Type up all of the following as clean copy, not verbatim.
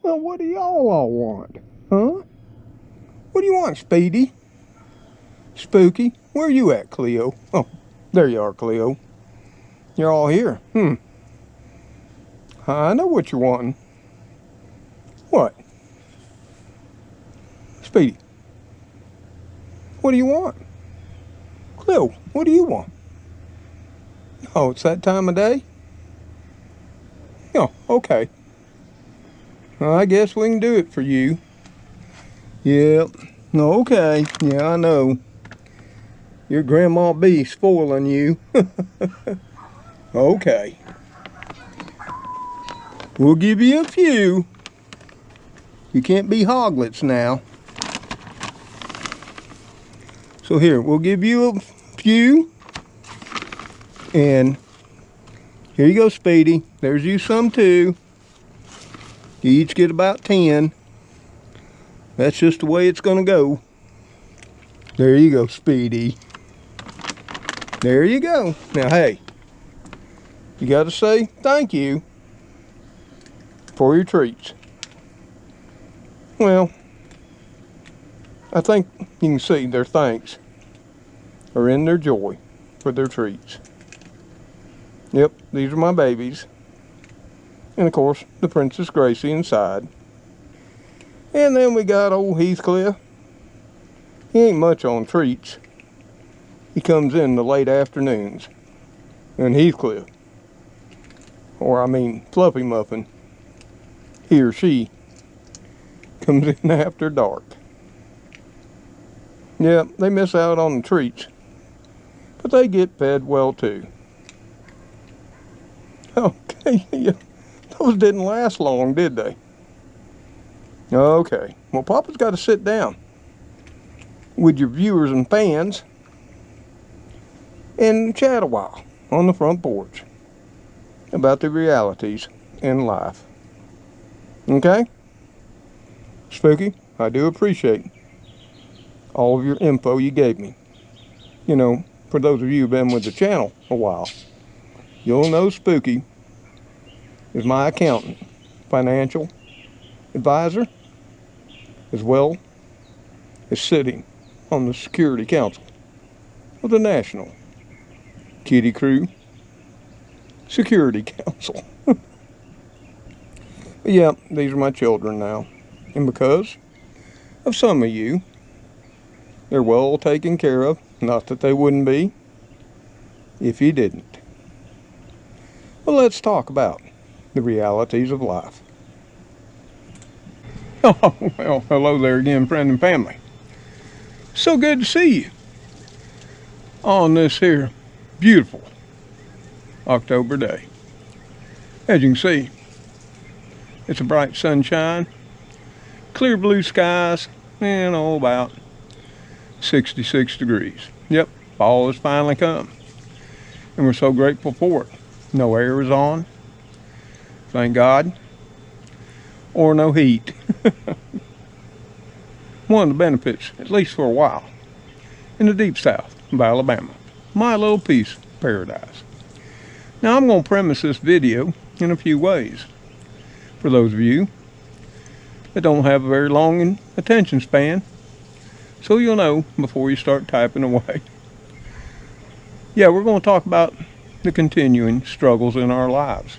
Well, what do y'all all want? Huh? What do you want, Speedy? Spooky? Where you at, Cleo? Oh, there you are, Cleo. You're all here. I know what you're wanting. What? Speedy, what do you want? Cleo, what do you want? Oh, it's that time of day? Oh, okay. Well, I guess we can do it for you. Yep. Okay. Yeah, I know. Your Grandma B spoiling you. Okay. We'll give you a few. You can't be hoglets now. So here, we'll give you a few. And here you go, Speedy. There's you some too. You each get about 10. That's just the way it's gonna go. There you go, Speedy. There you go. Now, hey, you gotta say thank you for your treats. Well, I think you can see their thanks are in their joy for their treats. Yep, these are my babies. And of course, the Princess Gracie inside. And then we got old Heathcliff. He ain't much on treats. He comes in the late afternoons. And Heathcliff, or I mean Fluffy Muffin, he or she comes in after dark. Yeah, they miss out on the treats, but they get fed well too. Okay, yeah, those didn't last long, did they? Okay, well, Papa's got to sit down with your viewers and fans and chat a while on the front porch about the realities in life. Okay? Spooky, I do appreciate all of your info you gave me. You know, for those of you who've been with the channel a while, you'll know Spooky is my accountant, financial advisor, as well as sitting on the Security Council of the National Kitty Crew Security Council. Yeah, these are my children now. And because of some of you, they're well taken care of. Not that they wouldn't be if you didn't. Well, let's talk about the realities of life. Oh, well, hello there again, friend and family. So good to see you on this here beautiful October day. As you can see, it's a bright sunshine, clear blue skies, and about 66 degrees. Yep, fall has finally come, and we're so grateful for it. No air is on, thank God, or no heat. One of the benefits, at least for a while, in the deep south of Alabama, my little piece of paradise. Now I'm going to premise this video in a few ways. For those of you that don't have a very long attention span, so you'll know before you start typing away. Yeah, we're going to talk about the continuing struggles in our lives.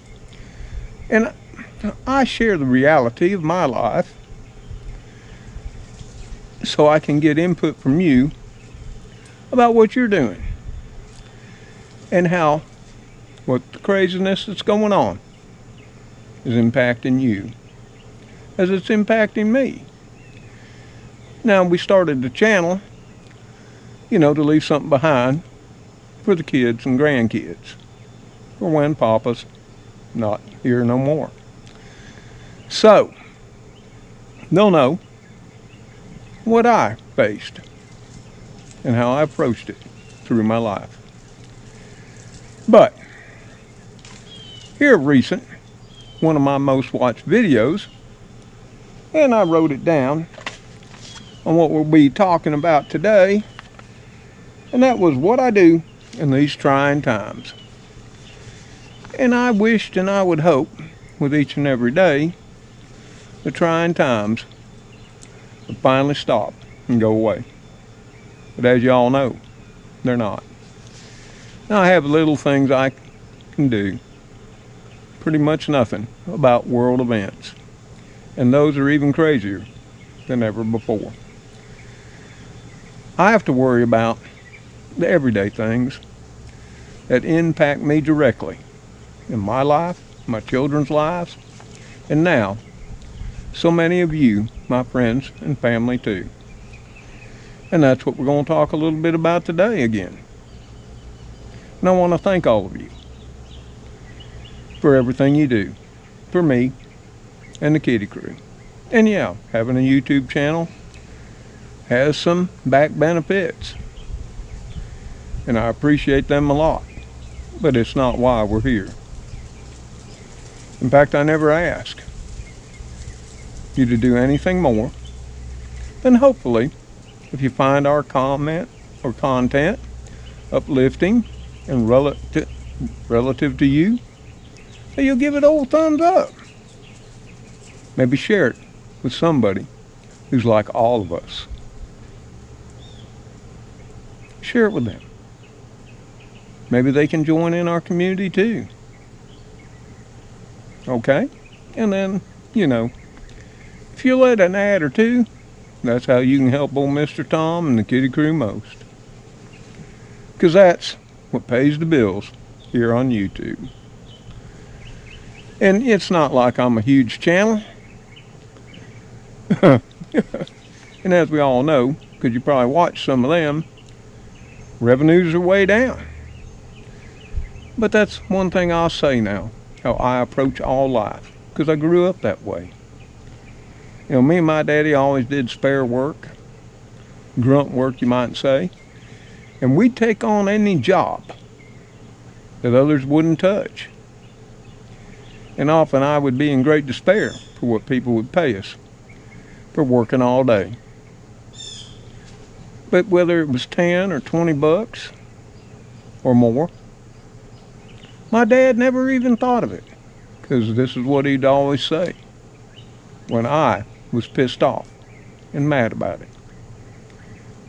And I share the reality of my life so I can get input from you about what you're doing and how what the craziness that's going on is impacting you as it's impacting me. Now, we started the channel, to leave something behind for the kids and grandkids for when Papa's not here no more. So, they'll know what I faced and how I approached it through my life. But here recent, one of my most watched videos, and I wrote it down on what we'll be talking about today, and that was what I do in these trying times. And I wished and I would hope with each and every day the trying times will finally stop and go away. But as you all know, they're not. Now I have little things I can do, pretty much nothing, about world events. And those are even crazier than ever before. I have to worry about the everyday things that impact me directly in my life, my children's lives, and now so many of you, my friends and family too. And that's what we're going to talk a little bit about today again. And I want to thank all of you for everything you do for me and the Kitty Crew. And yeah, having a YouTube channel has some back benefits, and I appreciate them a lot, but it's not why we're here. In fact, I never ask you to do anything more than hopefully, if you find our comment or content uplifting and relative to you, that you'll give it a old thumbs up. Maybe share it with somebody who's like all of us. Share it with them. Maybe they can join in our community too. Okay? And then, if you let an ad or two, that's how you can help old Mr. Tom and the Kitty Crew most. Because that's what pays the bills here on YouTube. And it's not like I'm a huge channel. And as we all know, because you probably watched some of them, revenues are way down. But that's one thing I'll say now, how I approach all life, because I grew up that way. Me and my daddy always did spare work, grunt work you might say, and we'd take on any job that others wouldn't touch. And often I would be in great despair for what people would pay us for working all day. But whether it was 10 or 20 bucks or more, my dad never even thought of it, because this is what he'd always say when I was pissed off and mad about it.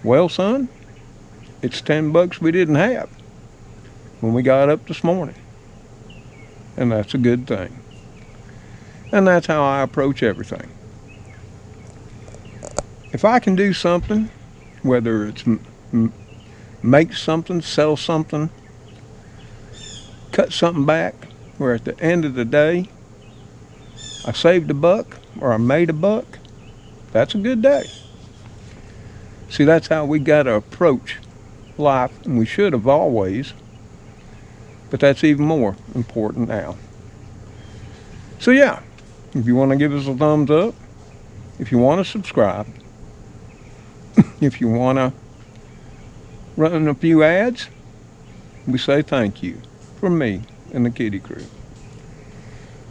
Well, son, it's 10 bucks we didn't have when we got up this morning. And that's a good thing. And that's how I approach everything. If I can do something, whether it's make something, sell something, cut something back, where at the end of the day, I saved a buck or I made a buck, that's a good day. See, that's how we got to approach life, and we should have always, but that's even more important now. So yeah, if you want to give us a thumbs up, if you want to subscribe, if you want to run a few ads, we say thank you from me and the Kitty Crew.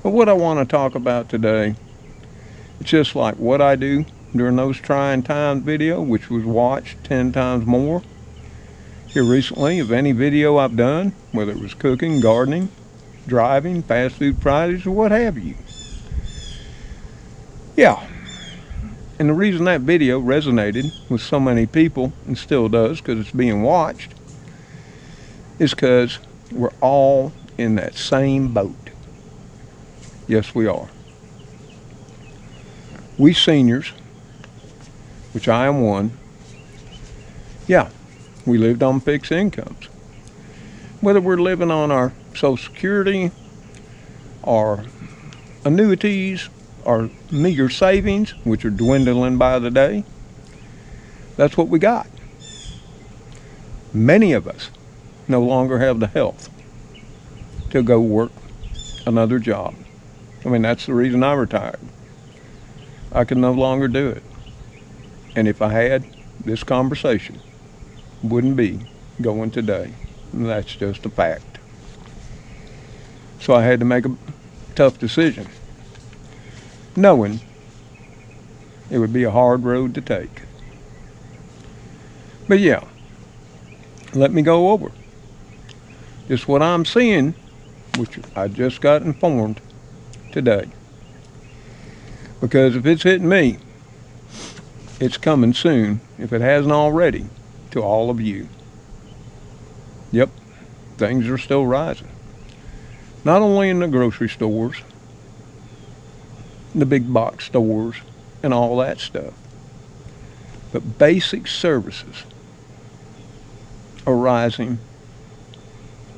But what I want to talk about today, it's just like what I do during those trying times video, which was watched 10 times more here recently of any video I've done, whether it was cooking, gardening, driving, fast food Fridays, or what have you. Yeah. And the reason that video resonated with so many people, and still does because it's being watched, is because we're all in that same boat. Yes, we are. We seniors, which I am one, yeah, we lived on fixed incomes. Whether we're living on our Social Security, our annuities, our meager savings, which are dwindling by the day, that's what we got. Many of us no longer have the health to go work another job. I mean, that's the reason I retired. I could no longer do it. And if I had, this conversation wouldn't be going today. And that's just a fact. So I had to make a tough decision, knowing it would be a hard road to take. But yeah, let me go over just what I'm seeing, which I just got informed today. Because if it's hitting me, it's coming soon, if it hasn't already, to all of you. Yep, things are still rising. Not only in the grocery stores, the big box stores, and all that stuff, but basic services are rising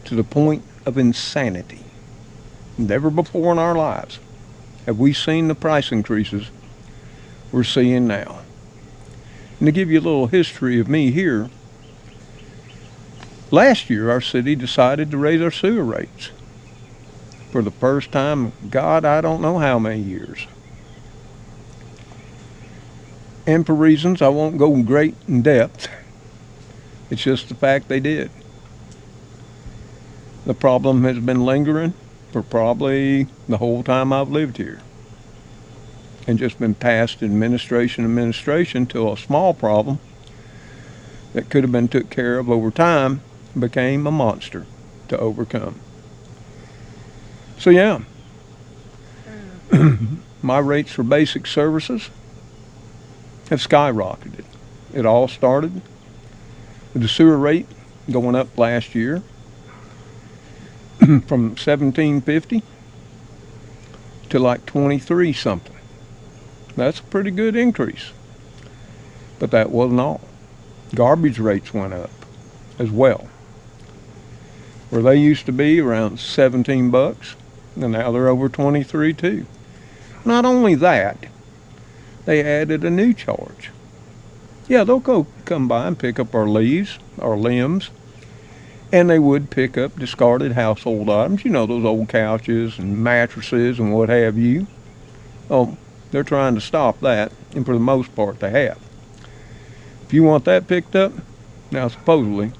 to the point of insanity. Never before in our lives have we seen the price increases we're seeing now. And to give you a little history of me here, last year our city decided to raise our sewer rates for the first time, God, I don't know how many years. And for reasons I won't go great in depth, it's just the fact they did. The problem has been lingering for probably the whole time I've lived here, and just been passed administration till a small problem that could have been took care of over time became a monster to overcome. So yeah, my rates for basic services have skyrocketed. It all started with the sewer rate going up last year from $17.50 to like 23 something. That's a pretty good increase. But that wasn't all. Garbage rates went up as well. Where they used to be around 17 bucks, and now they're over 23 too. Not only that, they added a new charge. Yeah, they'll come by and pick up our leaves, our limbs, and they would pick up discarded household items, you know, those old couches and mattresses and what have you. Oh, they're trying to stop that, and for the most part they have. If you want that picked up, now supposedly,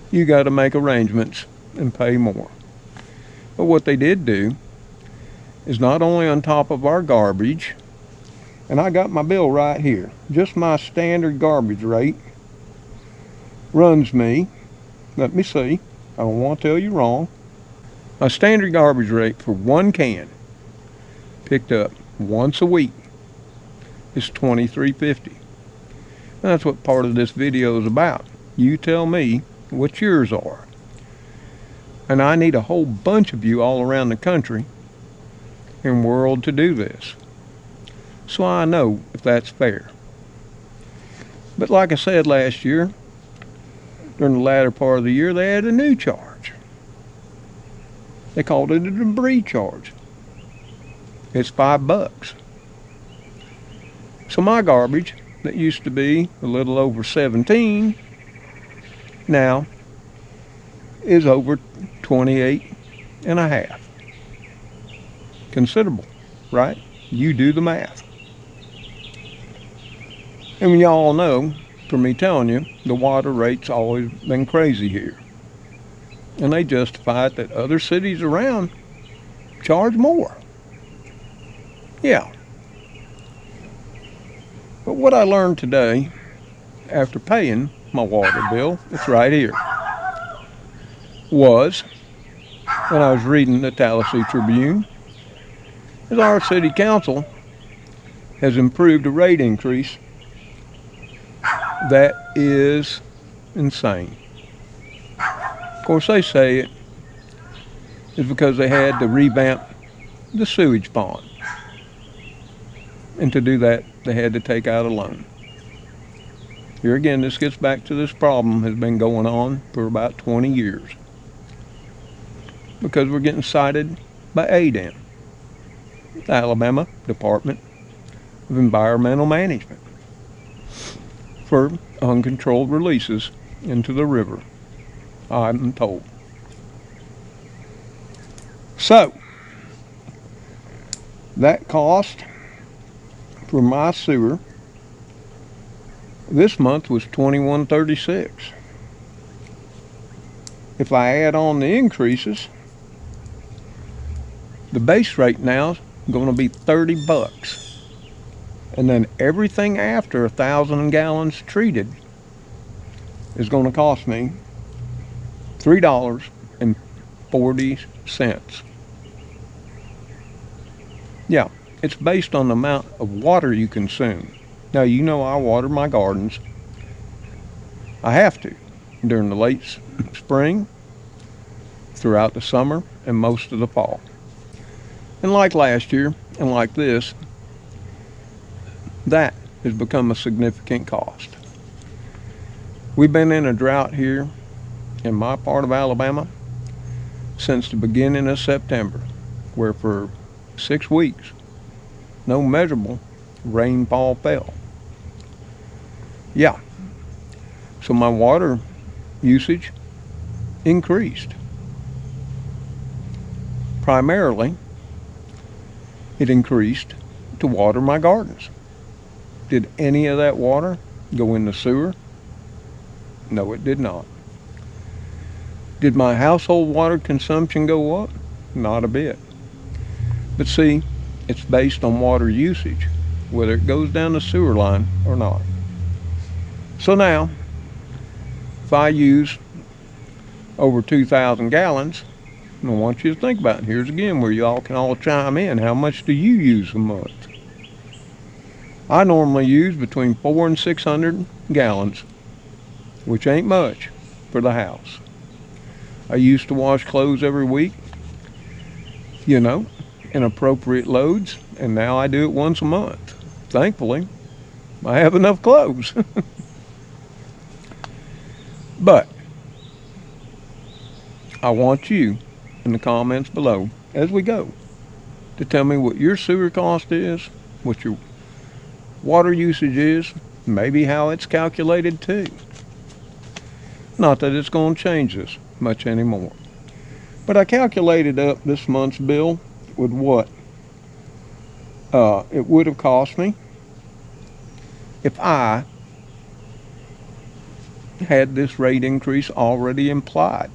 you got to make arrangements and pay more. But what they did do is not only on top of our garbage, and I got my bill right here, just my standard garbage rate runs me, let me see, I don't want to tell you wrong, my standard garbage rate for one can picked up once a week is $23.50. That's what part of this video is about. You tell me what yours are. And I need a whole bunch of you all around the country and world to do this, so I know if that's fair. But like I said last year, during the latter part of the year, they had a new charge. They called it a debris charge. It's $5. So my garbage that used to be a little over 17 now is over 28 and a half. Considerable, right? You do the math. And y'all know, from me telling you, the water rate's always been crazy here. And they justify it that other cities around charge more. Yeah. But what I learned today, after paying my water bill, it's right here, was, when I was reading the Tallahassee Tribune, is our city council has approved a rate increase that is insane. Of course, they say it is because they had to revamp the sewage pond. And to do that, they had to take out a loan. Here again, this gets back to this problem has been going on for about 20 years. Because we're getting cited by ADEM, the Alabama Department of Environmental Management, for uncontrolled releases into the river, I'm told. So, that cost for my sewer this month was $21.36. If I add on the increases, the base rate now is going to be $30. And then everything after 1,000 gallons treated is going to cost me $3.40. Yeah, it's based on the amount of water you consume. Now, you know I water my gardens. I have to during the late spring, throughout the summer, and most of the fall. And like last year, and like this, that has become a significant cost. We've been in a drought here in my part of Alabama since the beginning of September, where for 6 weeks, no measurable rainfall fell. Yeah, so my water usage increased. Primarily, it increased to water my gardens. Did any of that water go in the sewer? No, it did not. Did my household water consumption go up? Not a bit. But see, it's based on water usage, whether it goes down the sewer line or not. So now, if I use over 2,000 gallons, I want you to think about it. Here's again where you all can all chime in. How much do you use a month? I normally use between 400 and 600 gallons, which ain't much for the house. I used to wash clothes every week, in appropriate loads, and now I do it once a month. Thankfully, I have enough clothes. But I want you in the comments below as we go to tell me what your sewer cost is, what your water usage is, maybe how it's calculated too. Not that it's going to change this much anymore. But I calculated up this month's bill with what it would have cost me if I had this rate increase already implied.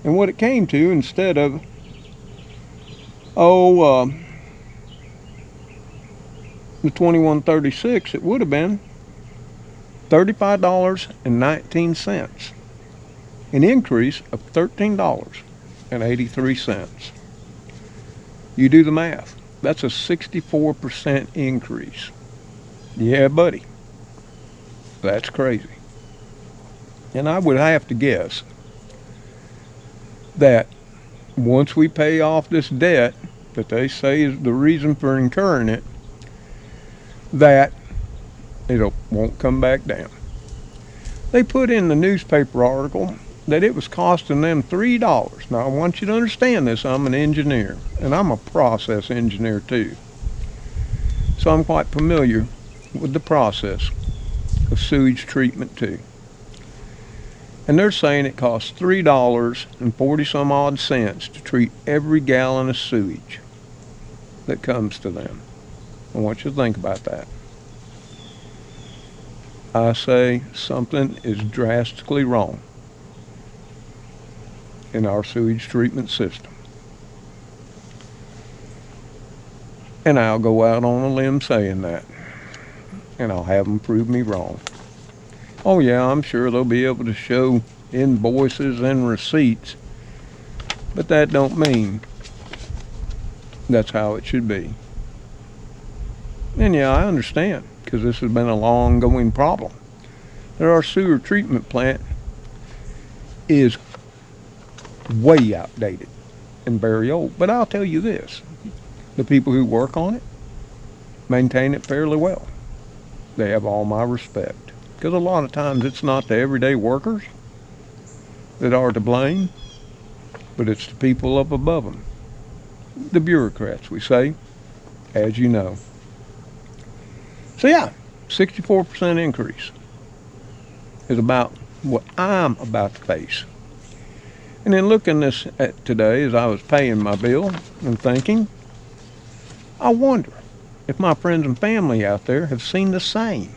And what it came to, instead of the $21.36, it would have been $35.19, an increase of $13.83. You do the math. That's a 64% increase. Yeah, buddy. That's crazy. And I would have to guess that once we pay off this debt that they say is the reason for incurring it, that it won't come back down. They put in the newspaper article that it was costing them $3. Now I want you to understand this. I'm an engineer, and I'm a process engineer too. So I'm quite familiar with the process of sewage treatment too. And they're saying it costs $3.40 some odd cents to treat every gallon of sewage that comes to them. I want you to think about that. I say something is drastically wrong in our sewage treatment system. And I'll go out on a limb saying that. And I'll have them prove me wrong. Oh yeah, I'm sure they'll be able to show invoices and receipts, but that don't mean that's how it should be. And yeah, I understand, because this has been a long-going problem. That our sewer treatment plant is way outdated and very old. But I'll tell you this, the people who work on it maintain it fairly well. They have all my respect. Because a lot of times it's not the everyday workers that are to blame, but it's the people up above them. The bureaucrats, we say, as you know. So yeah, 64% increase is about what I'm about to face. And then looking at today as I was paying my bill and thinking, I wonder if my friends and family out there have seen the same.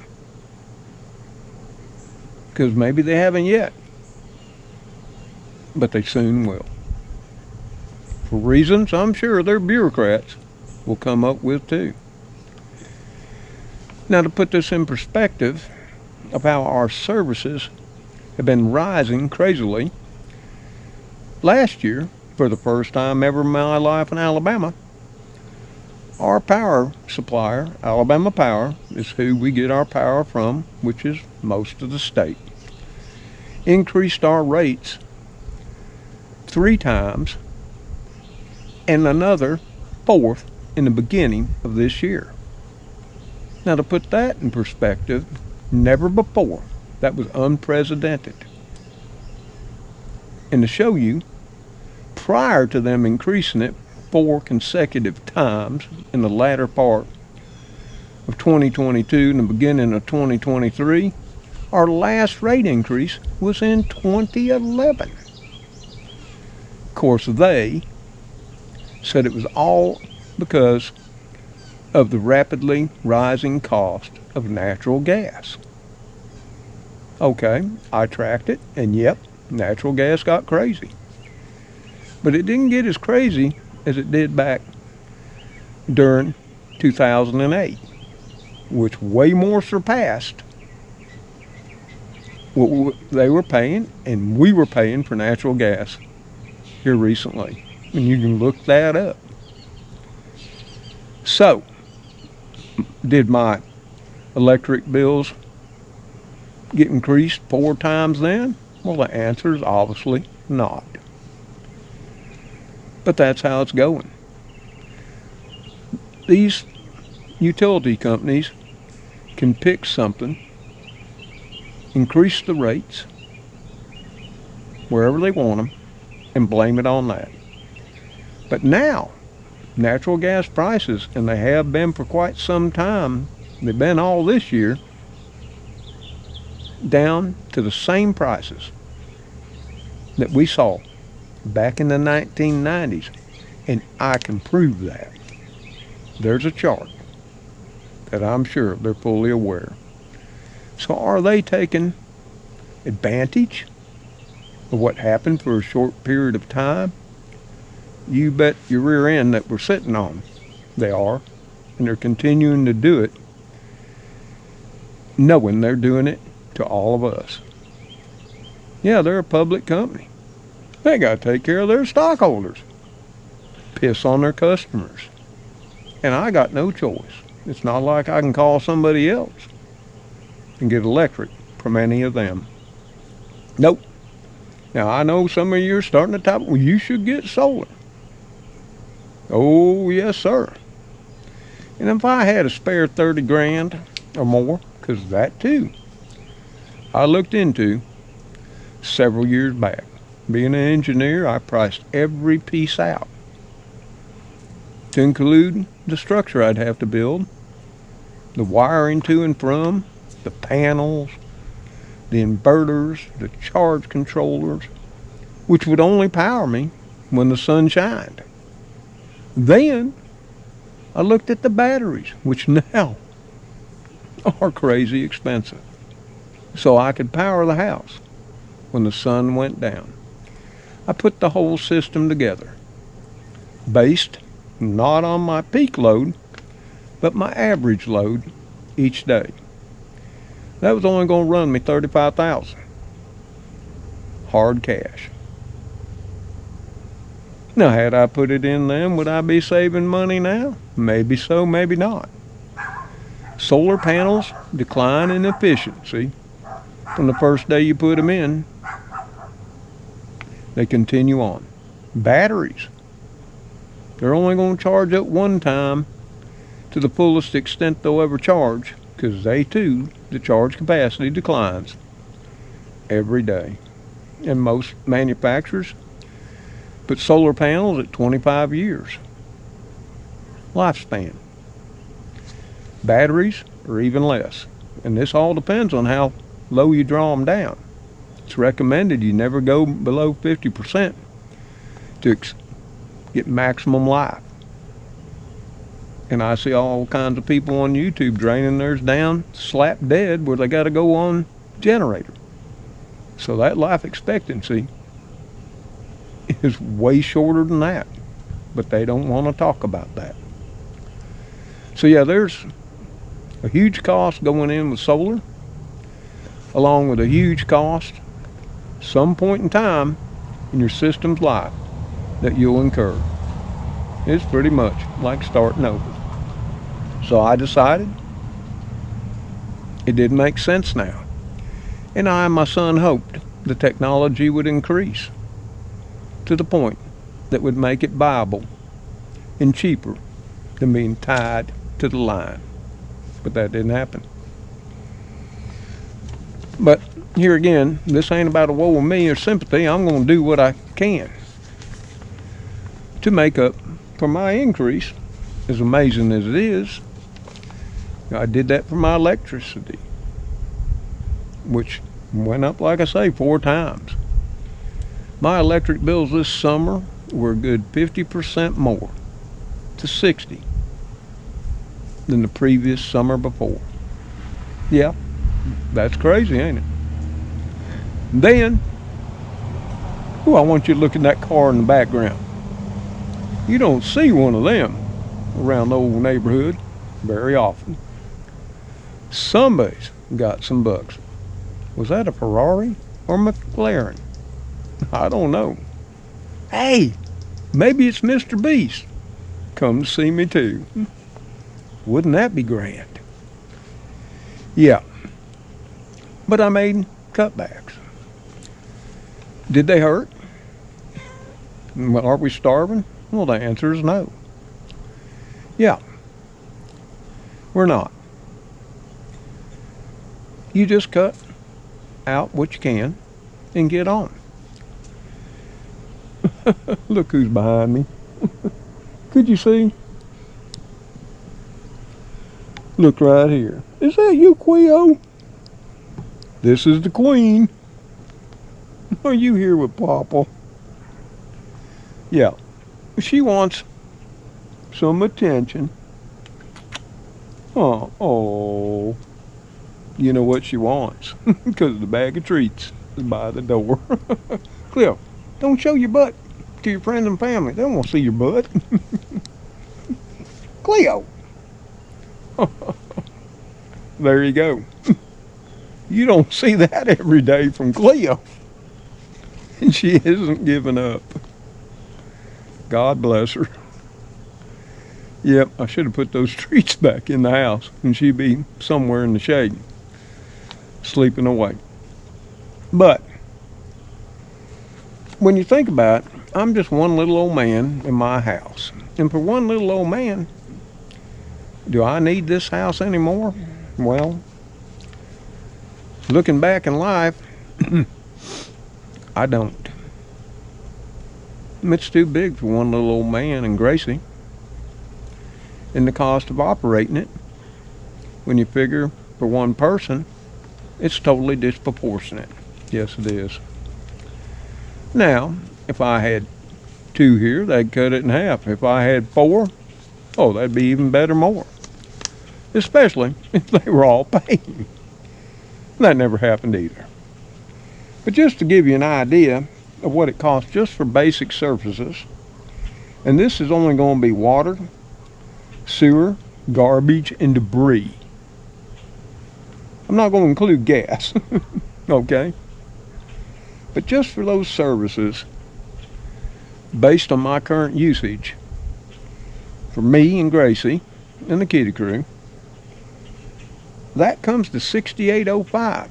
Because maybe they haven't yet, but they soon will. For reasons I'm sure their bureaucrats will come up with too. Now, to put this in perspective of how our services have been rising crazily, last year, for the first time ever in my life in Alabama, Our power supplier, Alabama Power, is who we get our power from, which is most of the state, increased our rates 3 times and another 4th in the beginning of this year. Now, to put that in perspective, never before. That was unprecedented. And to show you, prior to them increasing it 4 consecutive times in the latter part of 2022 and the beginning of 2023, our last rate increase was in 2011. Of course, they said it was all because of the rapidly rising cost of natural gas. Okay, I tracked it, and yep, natural gas got crazy. But it didn't get as crazy as it did back during 2008, which way more surpassed what they were paying and we were paying for natural gas here recently. And you can look that up. So, did my electric bills get increased 4 times then? Well, the answer is obviously not. But that's how it's going. These utility companies can pick something, increase the rates wherever they want them, and blame it on that. But now, natural gas prices, and they have been for quite some time, they've been all this year, down to the same prices that we saw back in the 1990s. And I can prove that. There's a chart that I'm sure they're fully aware. So are they taking advantage of what happened for a short period of time? You bet your rear end that we're sitting on they are, and they're continuing to do it, knowing they're doing it to all of us. Yeah, they're a public company. They got to take care of their stockholders, piss on their customers. And I got no choice. It's not like I can call somebody else and get electric from any of them. Nope. Now, I know some of you are starting to talk, well, you should get solar. Oh, yes, sir. And if I had a spare 30 grand or more, because that too, I looked into several years back. Being an engineer, I priced every piece out to include the structure I'd have to build, the wiring to and from, the panels, the inverters, the charge controllers, which would only power me when the sun shined. Then I looked at the batteries, which now are crazy expensive, so I could power the house when the sun went down. I put the whole system together, based not on my peak load, but my average load each day. That was only going to run me $35,000 hard cash. Now, had I put it in then, would I be saving money now? Maybe so, maybe not. Solar panels decline in efficiency from the first day you put them in. They continue on. Batteries, they're only going to charge up one time to the fullest extent they'll ever charge, because they too, the charge capacity declines every day. And most manufacturers put solar panels at 25 years lifespan. Batteries are even less. And this all depends on how low you draw them down. It's recommended you never go below 50% to get maximum life. And I see all kinds of people on YouTube draining theirs down, slap dead, where they got to go on generator. So that life expectancy is way shorter than that. But they don't want to talk about that. So yeah, there's a huge cost going in with solar, along with a huge cost some point in time in your system's life that you'll incur. It's pretty much like starting over. So I decided it didn't make sense now. And I and my son hoped the technology would increase to the point that would make it viable and cheaper than being tied to the line. But that didn't happen. But here again, this ain't about a woe of me or sympathy. I'm going to do what I can to make up for my increase. As amazing as it is, I did that for my electricity, which went up, like I say, 4 times. My electric bills this summer were a good 50% more to 60 than the previous summer before. Yeah, that's crazy, ain't it? Then, I want you to look at that car in the background. You don't see one of them around the old neighborhood very often. Somebody's got some bucks. Was that a Ferrari or McLaren? I don't know. Hey, maybe it's Mr. Beast. Come to see me too. Wouldn't that be grand? Yeah. But I made cutbacks. Did they hurt? Well, are we starving? Well, the answer is no. Yeah. We're not. You just cut out what you can and get on. Look who's behind me. Could you see? Look right here. Is that you, Cleo? This is the Queen. Are you here with Papa? Yeah. She wants some attention. Oh. You know what she wants, because the bag of treats is by the door. Cleo, don't show your butt to your friends and family. They don't want to see your butt. Cleo. There you go. You don't see that every day from Cleo. And she isn't giving up. God bless her. Yep, I should have put those treats back in the house, and she'd be somewhere in the shade, sleeping away. But when you think about it, I'm just one little old man in my house. And for one little old man, do I need this house anymore? Well, looking back in life, I don't. It's too big for one little old man and Gracie. And the cost of operating it, when you figure for one person, it's totally disproportionate. Yes, it is. Now, if I had 2 here, they'd cut it in half. If I had 4, that'd be even better more. Especially if they were all paying. That never happened either. But just to give you an idea of what it costs just for basic services, and this is only going to be water, sewer, garbage, and debris. I'm not going to include gas, okay? But just for those services, based on my current usage, for me and Gracie and the kitty crew, that comes to $68.05.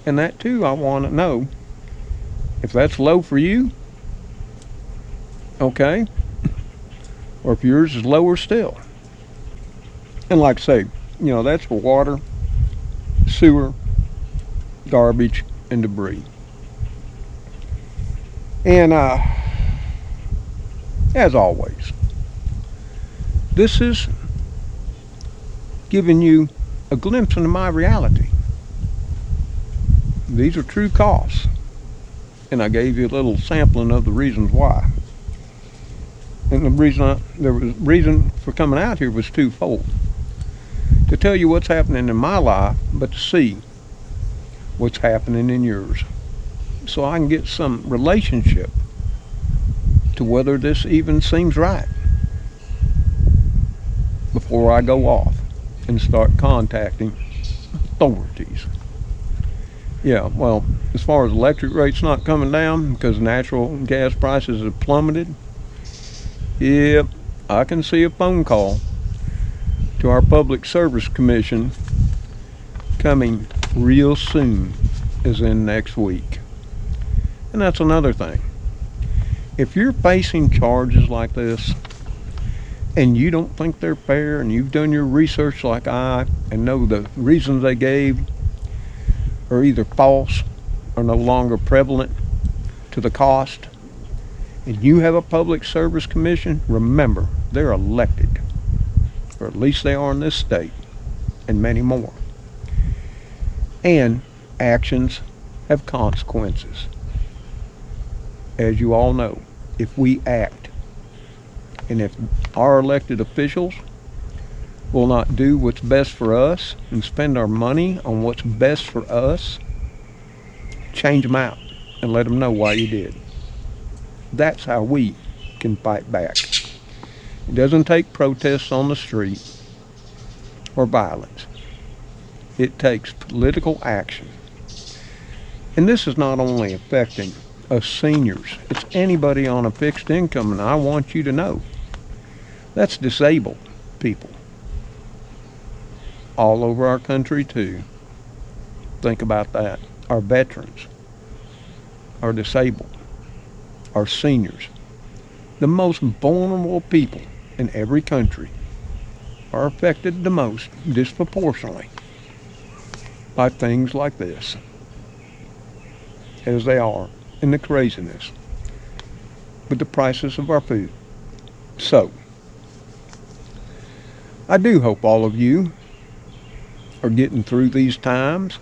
And that too, I want to know if that's low for you, okay, or if yours is lower still. And like I say, that's for water, sewer, garbage, and debris. And as always, this is giving you a glimpse into my reality. These are true costs, and I gave you a little sampling of the reasons why. And the reason for coming out here was twofold: to tell you what's happening in my life, but to see what's happening in yours, so I can get some relationship to whether this even seems right before I go off and start contacting authorities. Yeah, well, as far as electric rates not coming down because natural gas prices have plummeted, yep, I can see a phone call to our Public Service Commission coming real soon, as in next week. And that's another thing. If you're facing charges like this and you don't think they're fair, and you've done your research like I and know the reasons they gave are either false or no longer prevalent to the cost, and you have a Public Service Commission, remember, they're elected, or at least they are in this state, and many more. And actions have consequences. As you all know, if we act, and if our elected officials will not do what's best for us and spend our money on what's best for us, change them out and let them know why you did. That's how we can fight back. It doesn't take protests on the street or violence. It takes political action. And this is not only affecting us seniors, it's anybody on a fixed income, and I want you to know that's disabled people all over our country too. Think about that. Our veterans, our disabled, our seniors, the most vulnerable people in every country are affected the most disproportionately by things like this, as they are in the craziness with the prices of our food. So, I do hope all of you are getting through these times,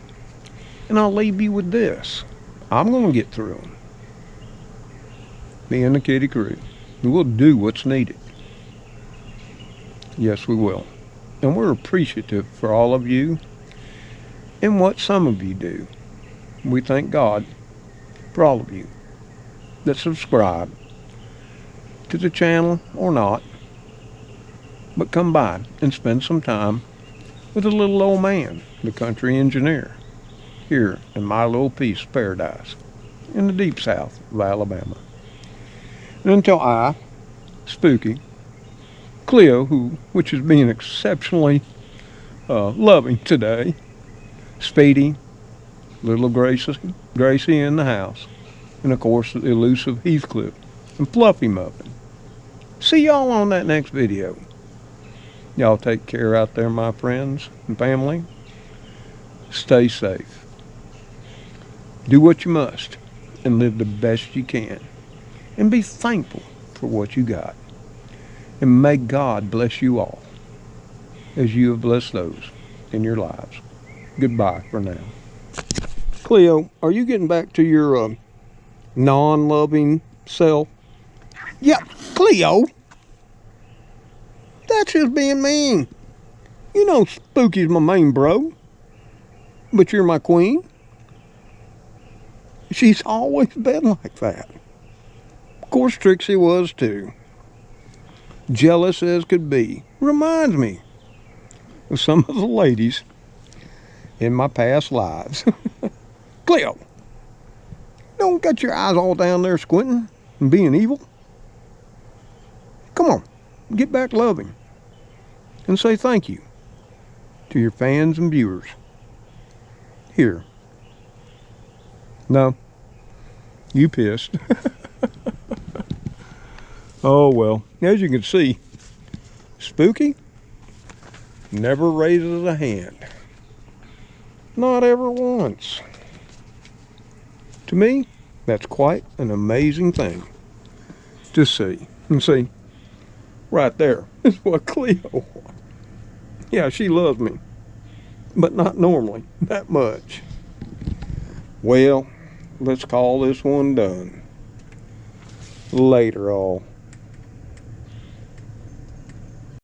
and I'll leave you with this. I'm going to get through them. Me and the Kitty Crew. We'll do what's needed. Yes, we will. And we're appreciative for all of you and what some of you do. We thank God for all of you that subscribe to the channel or not, but come by and spend some time with a little old man, the country engineer, here in my little piece of paradise in the deep south of Alabama. And until I, Spooky, Cleo, which is being exceptionally loving today, Speedy, little Gracie in the house, and of course the elusive Heathcliff and Fluffy Muffin. See y'all on that next video. Y'all take care out there, my friends and family. Stay safe. Do what you must and live the best you can. And be thankful for what you got. And may God bless you all as you have blessed those in your lives. Goodbye for now. Cleo, are you getting back to your non-loving self? Yeah, Cleo. That's just being mean. You know Spooky's my main bro. But you're my queen. She's always been like that. Of course Trixie was too. Jealous as could be. Reminds me of some of the ladies in my past lives. Cleo, don't got your eyes all down there squinting and being evil. Come on, get back loving and say thank you to your fans and viewers. Here. No, you pissed. Oh well, as you can see, Spooky never raises a hand. Not ever once. To me, that's quite an amazing thing to see. And see, right there is what Cleo wants. Yeah, she loves me, but not normally that much. Well, let's call this one done. Later, all.